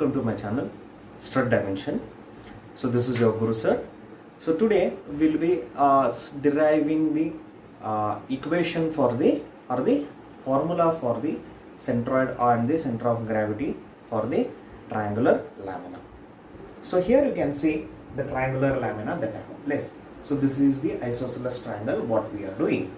welcome to my channel Strut Dimension. So this is your Guru sir. So today we'll be deriving the equation for the formula for the centroid and the center of gravity for the triangular lamina. So here you can see the triangular lamina that I have placed. So this is the isosceles triangle what we are doing.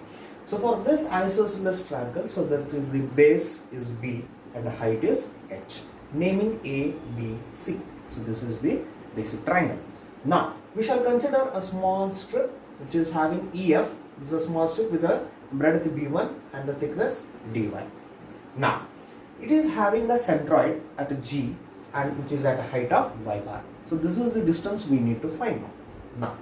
So for this isosceles triangle, so that is the base is B and the height is H, naming A, B, C. So this is the basic triangle. Now we shall consider a small strip which is having EF. This is a small strip with a breadth B1 and the thickness dy. Now it is having a centroid at G and which is at a height of y bar. So this is the distance we need to find out. Now,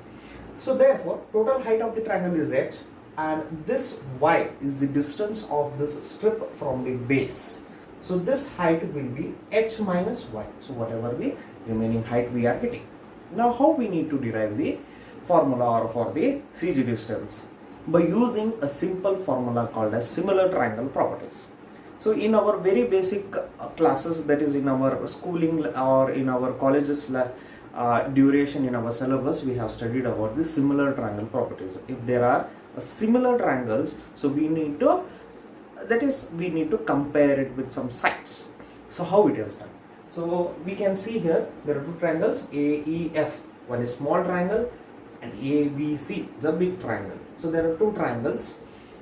so therefore total height of the triangle is H and this y is the distance of this strip from the base. So this height will be H minus y. So whatever the remaining height we are getting. Now how we need to derive the formula or for the CG distance? By using a simple formula called as similar triangle properties. So in our very basic classes, that is in our schooling or in our colleges duration in our syllabus, we have studied about the similar triangle properties. If there are similar triangles, so we need to compare it with some sides. So how it is done? So we can see here there are two triangles AEF. One is small triangle and ABC is a big triangle. So there are two triangles.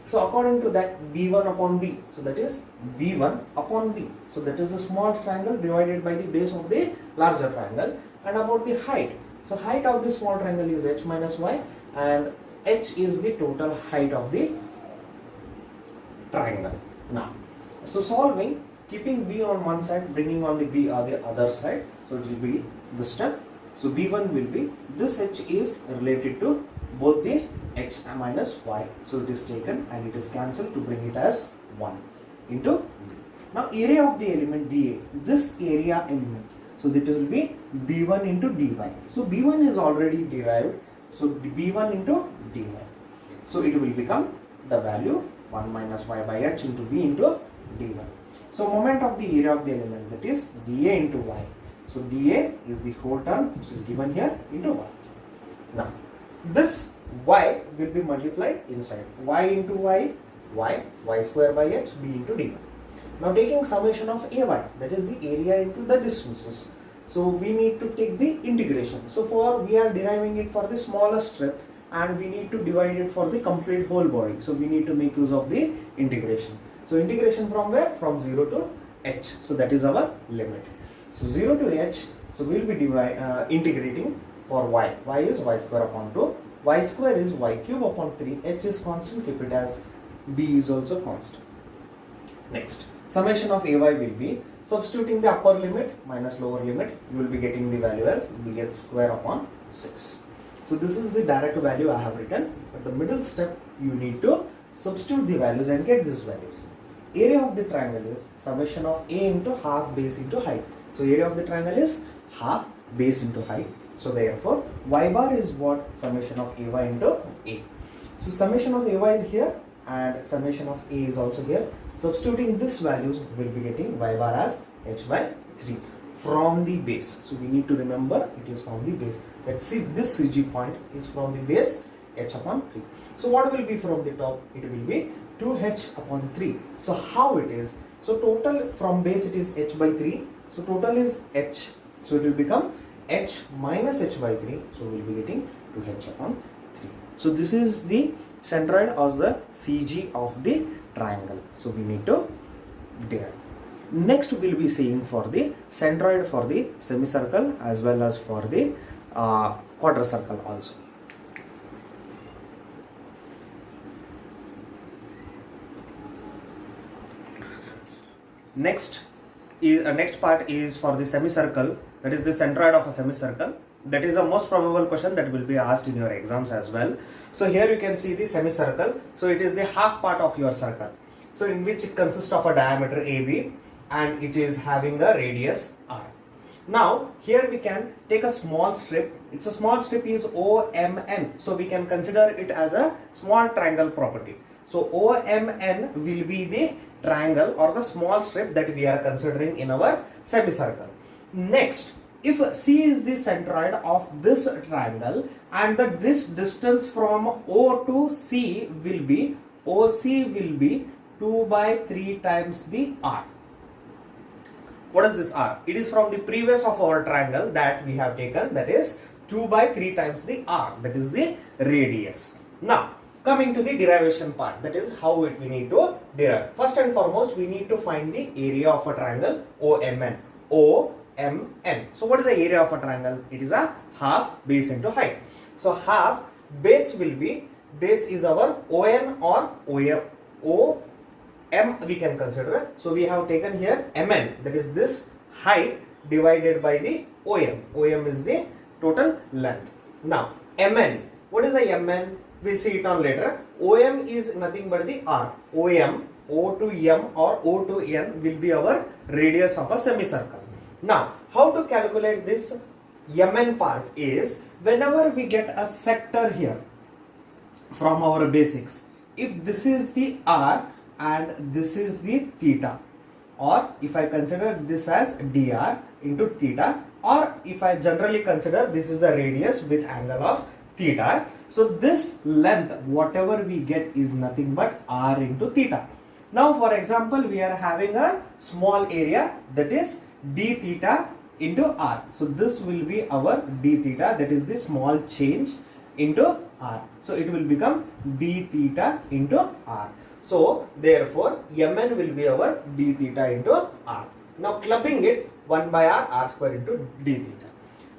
So according to that, B1 upon B, so that is B1 upon B. So that is the small triangle divided by the base of the larger triangle. And about the height, so height of the small triangle is H minus Y and H is the total height of the triangle. Now, so solving, keeping B on one side, bringing on the B on the other side, so it will be this step. So B1 will be, this H is related to both the H minus Y. So it is taken and it is cancelled to bring it as 1 into B. Now area of the element dA, this area element, so that will be B1 into dy. So B1 is already derived, so B1 into dy. So it will become the value 1 minus y by h into b into dy. So moment of the area of the element, that is dA into y. So dA is the whole term which is given here into y. Now this y will be multiplied inside. Y into y square by h, b into dy. Now taking summation of ay, that is the area into the distances. So we need to take the integration. So we are deriving it for the smallest strip and we need to divide it for the complete whole body. So we need to make use of the integration. So integration from where? From 0 to h. So that is our limit. So 0 to h, so we will be integrating for y. Y is y square upon 2. Y square is y cube upon 3. H is constant, keep it as b is also constant. Next, summation of ay will be, substituting the upper limit minus lower limit, you will be getting the value as bh square upon 6. So this is the direct value I have written, but the middle step you need to substitute the values and get these values. Area of the triangle is summation of a into half base into height. So area of the triangle is half base into height. So therefore y bar is what? Summation of ay into a. So summation of ay is here and summation of a is also here. Substituting these values, we will be getting y bar as h by 3 from the base. So we need to remember it is from the base. Let's see, this CG point is from the base h upon 3. So what will be from the top? It will be 2h upon 3. So how it is? So total from base it is h by 3. So total is h. So it will become h minus h by 3. So we will be getting 2h upon 3. So this is the centroid or the CG of the triangle. So we need to derive. Next we will be seeing for the centroid for the semicircle as well as for the quarter circle also. Next part is for the semicircle, that is the centroid of a semicircle. That is the most probable question that will be asked in your exams as well. So here you can see the semicircle. So it is the half part of your circle. So in which it consists of a diameter AB and it is having a radius R. Now here we can take a small strip. It's a small strip is OMN. So we can consider it as a small triangle property. So OMN will be the triangle or the small strip that we are considering in our semicircle. Next, if C is the centroid of this triangle and this distance from O to C will be, OC will be 2 by 3 times the R. What is this R? It is from the previous of our triangle that we have taken, that is 2 by 3 times the R, that is the radius. Now, coming to the derivation part, that is how we need to derive. First and foremost, we need to find the area of a triangle OMN. OMN. So what is the area of a triangle? It is a half base into height. So half base will be, base is our ON or OM we can consider. So we have taken here MN, that is this height divided by the OM. OM is the total length. Now MN, what is the MN? We'll see it on later. OM is nothing but the R. OM, O to M or O to N will be our radius of a semicircle. Now, how to calculate this MN part is, whenever we get a sector here from our basics, if this is the R and this is the theta, or if I consider this as dr into theta, or if I generally consider this is the radius with angle of theta, so this length whatever we get is nothing but R into theta. Now for example, we are having a small area, that is d theta into R. So this will be our d theta, that is the small change into R. So it will become d theta into R. So therefore Mn will be our d theta into R. Now clubbing it 1 by R, R square into d theta.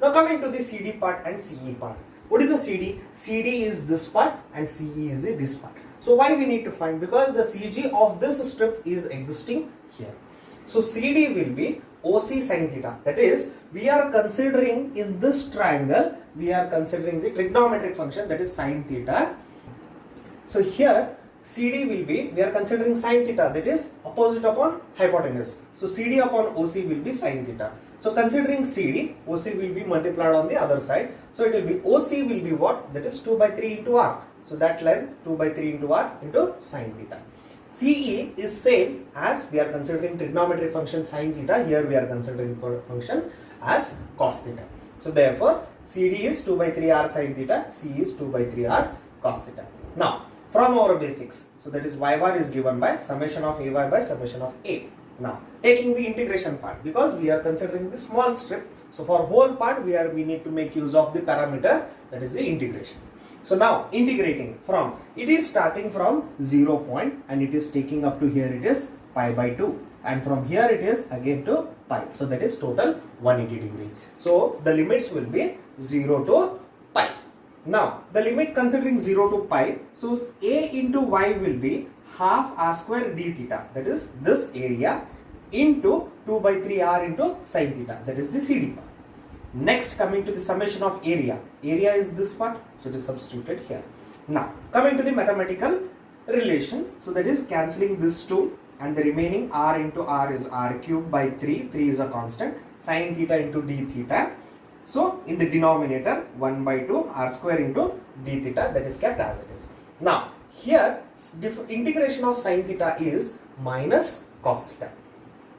Now coming to the CD part and CE part. What is the CD? CD is this part and CE is this part. So why we need to find? Because the CG of this strip is existing here. So CD will be OC sin theta. That is, we are considering in this triangle, we are considering the trigonometric function, that is sin theta. So here CD will be, we are considering sin theta, that is opposite upon hypotenuse. So CD upon OC will be sin theta. So considering CD, OC will be multiplied on the other side. So it will be, OC will be what? That is 2 by 3 into R. So that length 2 by 3 into R into sin theta. CE is same as we are considering trigonometric function sin theta. Here we are considering function as cos theta. So therefore CD is 2 by 3 R sin theta. CE is 2 by 3 R cos theta. Now from our basics, so that is y bar is given by summation of AY by summation of A. Now taking the integration part, because we are considering the small strip, so for whole part we need to make use of the parameter, that is the integration. So now integrating from, it is starting from 0 point and it is taking up to here, it is pi by 2, and from here it is again to pi. So that is total 180 degree. So the limits will be 0 to pi. Now the limit considering 0 to pi, so A into y will be half R square d theta, that is this area, into 2 by 3 R into sin theta, that is the CD part. Next, coming to the summation of area. Area is this part, so it is substituted here. Now coming to the mathematical relation, so that is cancelling this 2 and the remaining R into R is R cube by 3, 3 is a constant, sin theta into d theta. So in the denominator 1 by 2 R square into d theta, that is kept as it is. Now here integration of sin theta is minus cos theta.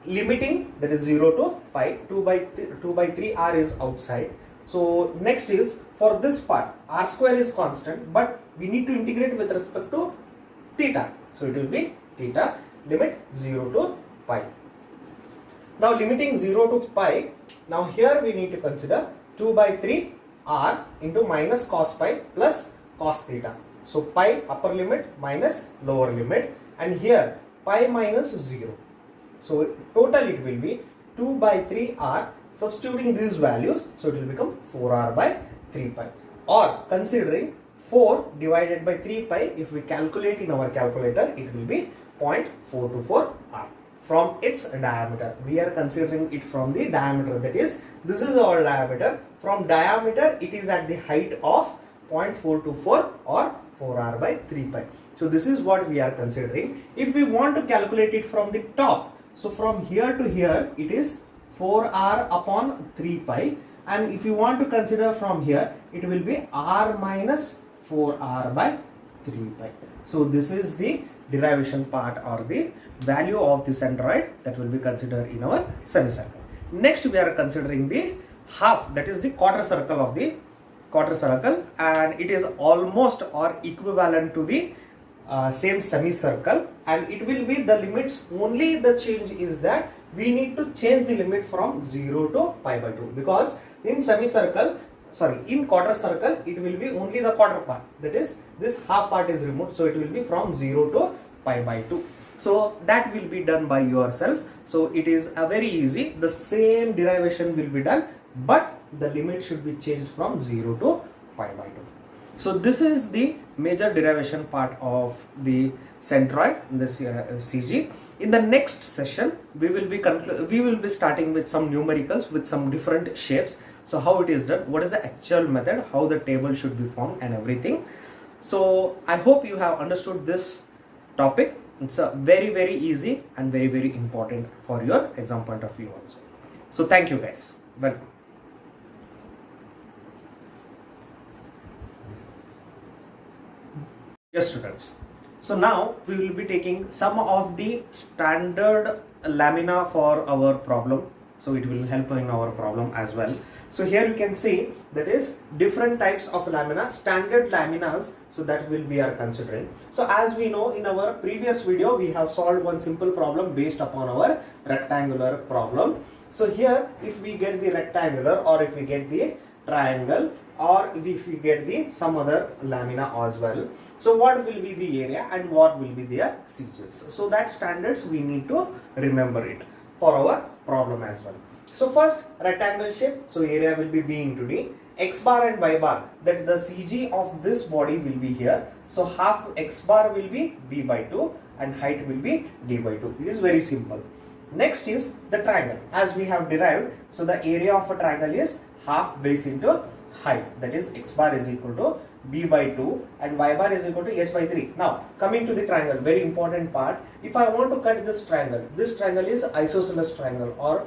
Limiting, that is 0 to pi, 2 by 3 R is outside. So next is for this part, R square is constant, but we need to integrate with respect to theta. So it will be theta, limit 0 to pi. Now limiting 0 to pi, now here we need to consider 2 by 3 R into minus cos pi plus cos theta. So pi upper limit minus lower limit, and here pi minus 0. So total it will be 2 by 3 R, substituting these values, so it will become 4 R by 3 pi. Or considering 4 divided by 3 pi, if we calculate in our calculator, it will be 0.424 R. From its diameter, we are considering it from the diameter, that is, this is our diameter. From diameter, it is at the height of 0.424 or 4 R by 3 pi. So this is what we are considering. If we want to calculate it from the top, so from here to here it is 4 R upon 3 pi, and if you want to consider from here, it will be R minus 4 R by 3 pi. So this is the derivation part or the value of the centroid that will be considered in our semicircle. Next we are considering the half, that is the quarter circle of the quarter circle, and it is almost or equivalent to the same semicircle, and it will be the limits. Only the change is that we need to change the limit from 0 to pi by 2, because in semicircle, sorry, in quarter circle it will be only the quarter part, that is this half part is removed, so it will be from 0 to pi by 2. So that will be done by yourself. So it is a very easy, the same derivation will be done, but the limit should be changed from 0 to pi by 2. So this is the major derivation part of the centroid, this CG. In the next session, we will be starting with some numericals with some different shapes. So how it is done, what is the actual method, how the table should be formed and everything. So I hope you have understood this topic. It's a very easy and very important for your exam point of view also. So thank you guys. Welcome. Yes students, so now we will be taking some of the standard lamina for our problem, so it will help in our problem as well. So here you can see that is different types of lamina, standard laminas, so that will be our considering. So as we know, in our previous video we have solved one simple problem based upon our rectangular problem. So here if we get the rectangular, or if we get the triangle, or if we get the some other lamina as well, so what will be the area and what will be their features. So that standards we need to remember it for our problem as well. So first, rectangle shape, so area will be B into D, x bar and y bar, that the CG of this body will be here. So half x bar will be B by 2 and height will be D by 2. It is very simple. Next is the triangle, as we have derived. So the area of a triangle is half base into height, that is x bar is equal to B by 2 and y bar is equal to S by 3. Now coming to the triangle, very important part. If I want to cut this triangle is isosceles triangle, or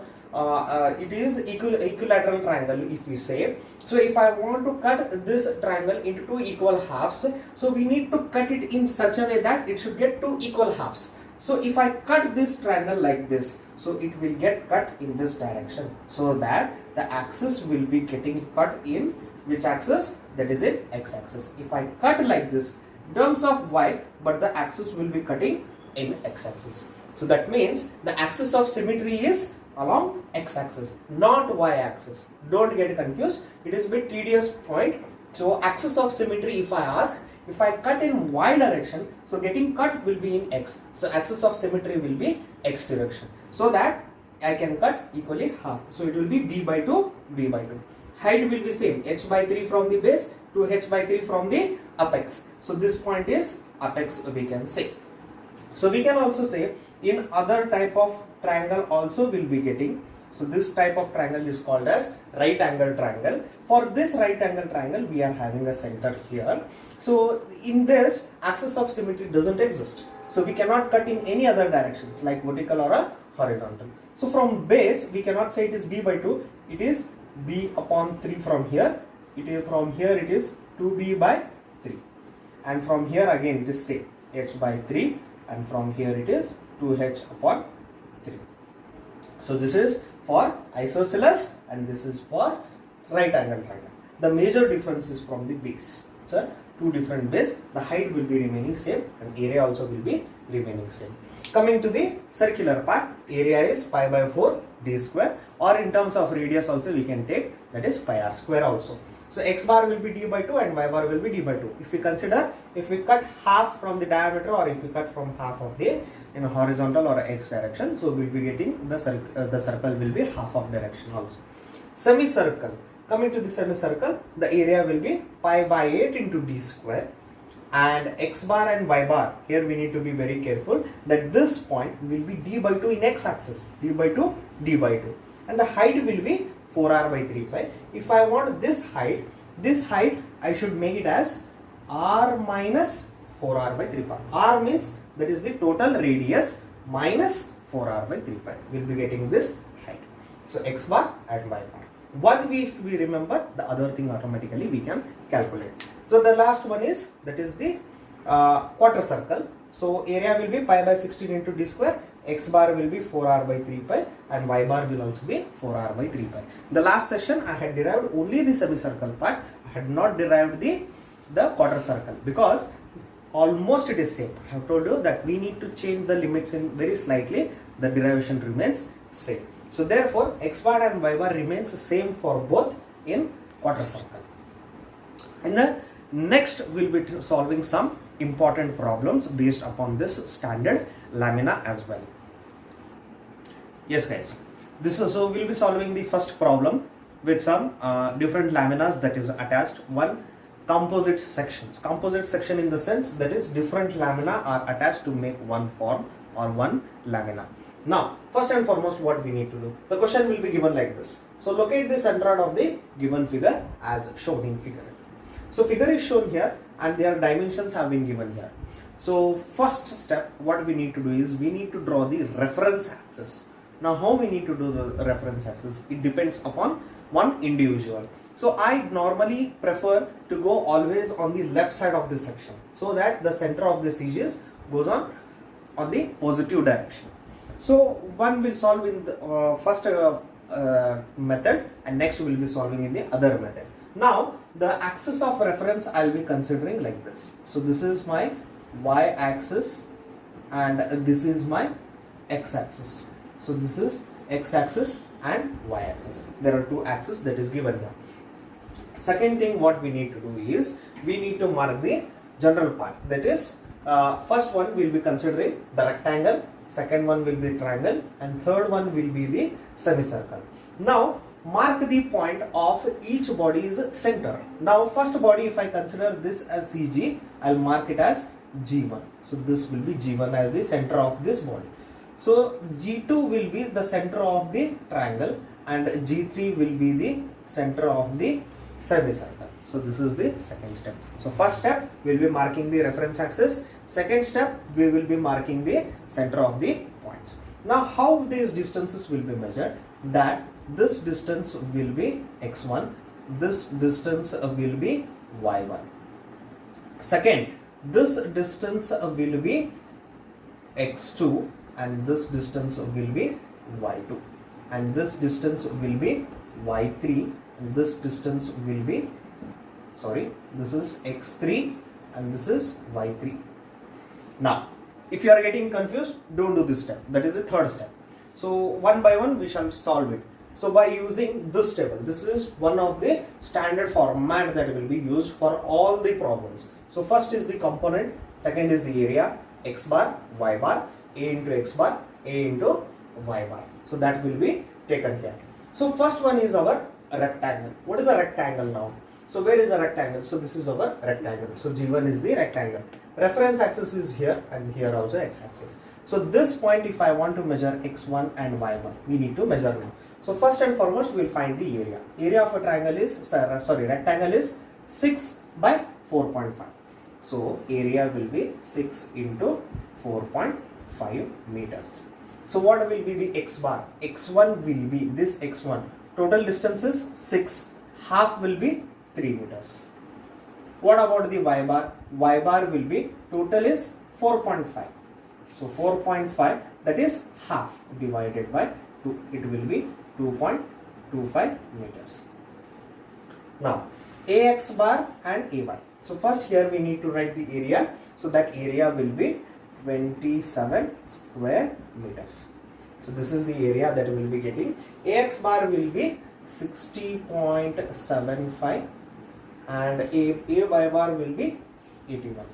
it is equilateral triangle if we say. So if I want to cut this triangle into two equal halves, so we need to cut it in such a way that it should get two equal halves. So if I cut this triangle like this, so it will get cut in this direction, so that the axis will be getting cut in which axis, that is in x axis. If I cut like this in terms of y, but the axis will be cutting in x axis. So that means the axis of symmetry is along x axis, not y axis. Don't get confused, it is a bit tedious point. So axis of symmetry, if I ask, if I cut in y direction, so getting cut will be in x. So axis of symmetry will be x direction, so that I can cut equally half. So it will be B by 2, B by 2. Height will be same, h by 3 from the base to h by 3 from the apex. So this point is apex, we can say. So we can also say in other type of triangle also will be getting. So this type of triangle is called as right angle triangle. For this right angle triangle we are having a center here. So in this, axis of symmetry doesn't exist. So we cannot cut in any other directions like vertical or a horizontal. So from base we cannot say it is B by 2, it is B upon 3 from here. It is from here it is 2B by 3, and from here again it is same, h by 3, and from here it is 2h upon 3. So this is for isosceles and this is for right angle triangle. The major difference is from the base. So two different base, the height will be remaining same and area also will be remaining same. Coming to the circular part, area is pi by 4 d square, or in terms of radius also we can take, that is pi r square also. So x bar will be d by 2 and y bar will be d by 2. If we consider, if we cut half from the diameter, or if we cut from half of the in a horizontal or x direction, so we will be getting the circle will be half of direction also. Semicircle, coming to the semicircle, the area will be pi by 8 into d square, and x bar and y bar, here we need to be very careful that this point will be d by 2 in x axis, d by 2, d by 2, and the height will be 4r by 3 pi. If I want this height I should make it as r minus 4r by 3 pi. R means that is the total radius minus 4r by 3 pi. We'll be getting this height. So x bar and y bar. One if we remember, the other thing automatically we can calculate. So the last one is, that is the quarter circle. So area will be pi by 16 into d square, x bar will be 4r by 3 pi, and y bar will also be 4r by 3 pi. The last session I had derived only the semicircle part, I had not derived the quarter circle, because almost it is same. I have told you that we need to change the limits in very slightly, the derivation remains same. So therefore x bar and y bar remains same for both in quarter circle. And the next we'll be solving some important problems based upon this standard lamina as well. Yes guys, this also we'll be solving the first problem with some different laminas that is attached. One, composite sections. Composite section in the sense that is different lamina are attached to make one form or one lamina. Now first and foremost what we need to do, the question will be given like this. So locate the centroid of the given figure as shown in figure. So figure is shown here and their dimensions have been given here. So first step what we need to do is we need to draw the reference axis. Now how we need to do the reference axis? It depends upon one individual. So I normally prefer to go always on the left side of this section, so that the center of the edges goes on the positive direction. So one will solve in the first method, and next we will be solving in the other method. Now the axis of reference I will be considering like this. So this is my y axis and this is my x axis. So this is x axis and y axis. There are two axes that is given here. Second thing what we need to do is we need to mark the general part, that is first one we will be considering the rectangle, second one will be triangle, and third one will be the semicircle. Now mark the point of each body's center. Now first body, if I consider this as CG, I will mark it as G1. So this will be G1 as the center of this body. So G2 will be the center of the triangle and G3 will be the center of the semicircle. So this is the second step. So first step we will be marking the reference axis. Second step we will be marking the center of the points. Now how these distances will be measured? That this distance will be x1, this distance will be y1. Second, this distance will be x2 and this distance will be y2, and this distance will be y3 and this distance will be, this is x3 and this is y3. Now if you are getting confused, don't do this step, that is the third step. So one by one we shall solve it. So by using this table, this is one of the standard format that will be used for all the problems. So first is the component, second is the area, x bar, y bar, a into x bar, a into y bar. So that will be taken care. So first one is our rectangle. What is a rectangle now? So where is the rectangle? So this is our rectangle. So G1 is the rectangle. Reference axis is here and here also x axis. So this point, if I want to measure x1 and y1, we need to measure now. So first and foremost we will find the area. Area of a triangle is, rectangle is 6 by 4.5. So area will be 6 into 4.5 meters. So what will be the x bar? X1 will be this x1. Total distance is 6. Half will be 3 meters. What about the y bar? Y bar will be, total is 4.5. So 4.5, that is half divided by 2. It will be 2.25 meters. Now ax bar and ay. So first here we need to write the area. So that area will be 27 square meters. So this is the area that we will be getting. Ax bar will be 60.75 and ay bar will be 81.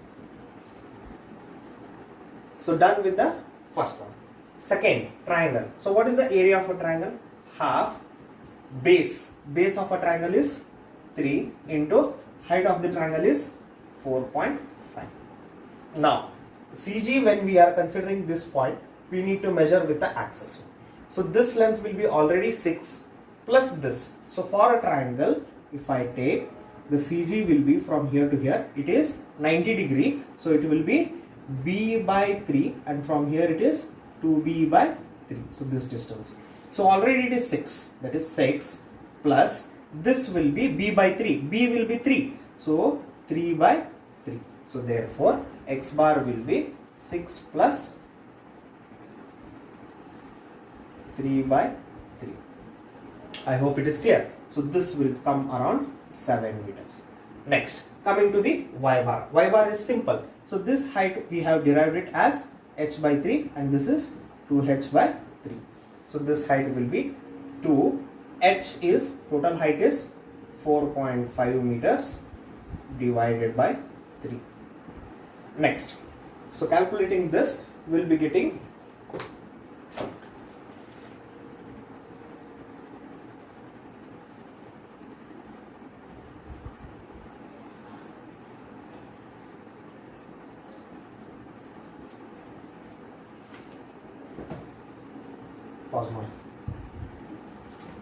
So done with the first one. Second, triangle. So what is the area of a triangle? Half base. Base of a triangle is 3 into height of the triangle is 4.5. Now CG, when we are considering this point, we need to measure with the axis. So this length will be already 6 plus this. So for a triangle, if I take the CG will be from here to here, it is 90 degree. So it will be b by 3 and from here it is 2b by 3. So this distance. So already it is 6, that is 6 plus this will be b by 3. B will be 3. So 3 by 3. So therefore x bar will be 6 plus 3 by 3. I hope it is clear. So this will come around 7 meters. Next, coming to the y bar. Y bar is simple. So this height we have derived it as h by 3 and this is 2h by 3. So this height will be 2. H is, total height is 4.5 meters divided by 3. Next, so calculating this, we will be getting pause now.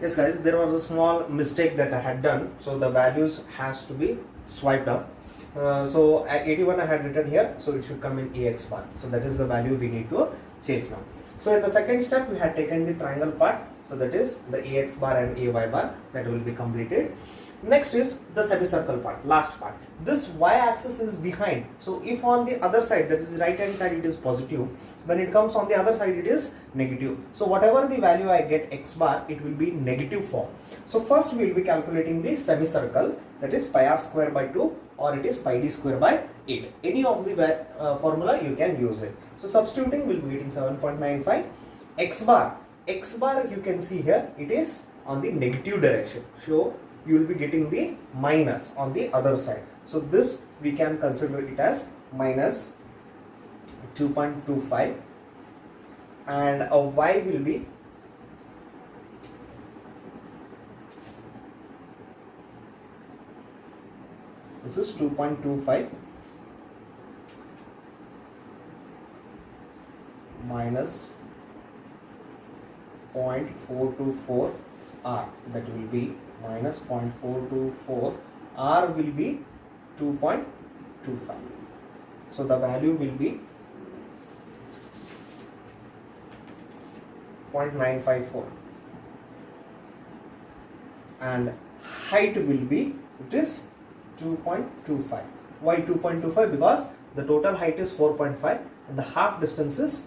Yes guys, there was a small mistake that I had done, so the values has to be swiped up. So at 81 I had written here, so it should come in AX bar. So that is the value we need to change now. So in the second step we had taken the triangle part, so that is the AX bar and AY bar, that will be completed. Next is the semicircle part, last part. This y axis is behind, so if on the other side, that is the right hand side, it is positive, when it comes on the other side it is negative. So whatever the value I get x bar, it will be negative form. So first we will be calculating the semicircle, that is pi r square by 2 or it is pi d square by 8. Any of the formula you can use it. So substituting, we will be getting 7.95. X bar you can see here, it is on the negative direction. So you will be getting the minus on the other side. So this we can consider it as minus 2.25 and a y will be this is 2.25 minus 0.424 r, that will be minus 0.424 r will be 2.25. So the value will be 0.954 and height will be, it is 2.25. Why 2.25? Because the total height is 4.5 and the half distance is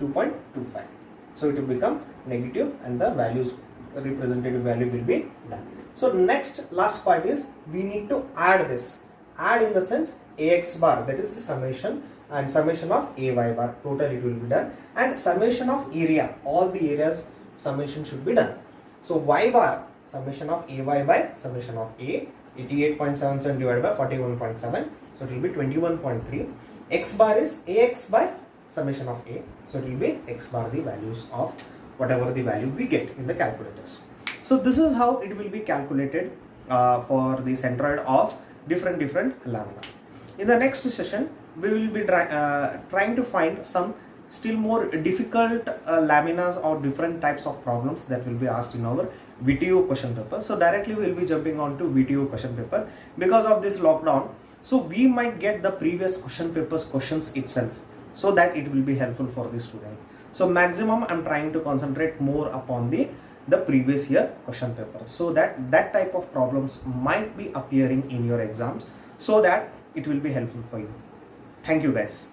2.25. So it will become negative and the values, representative value will be done. So next, last part is we need to add this. Add in the sense AX bar, that is the summation, and summation of AY bar, total it will be done, and summation of area, all the areas summation should be done. So Y bar, summation of AY by summation of A, 88.77 divided by 41.7, so it will be 21.3. X bar is AX by summation of A, so it will be X bar, the values of whatever the value we get in the calculators. So this is how it will be calculated for the centroid of different lamina. In the next session, we will be trying to find some still more difficult laminas or different types of problems that will be asked in our VTO question paper. So directly we will be jumping on to VTO question paper. Because of this lockdown, so we might get the previous question papers questions itself, so that it will be helpful for the student. So maximum I am trying to concentrate more upon the previous year question paper, so that type of problems might be appearing in your exams, so that it will be helpful for you. Thank you guys.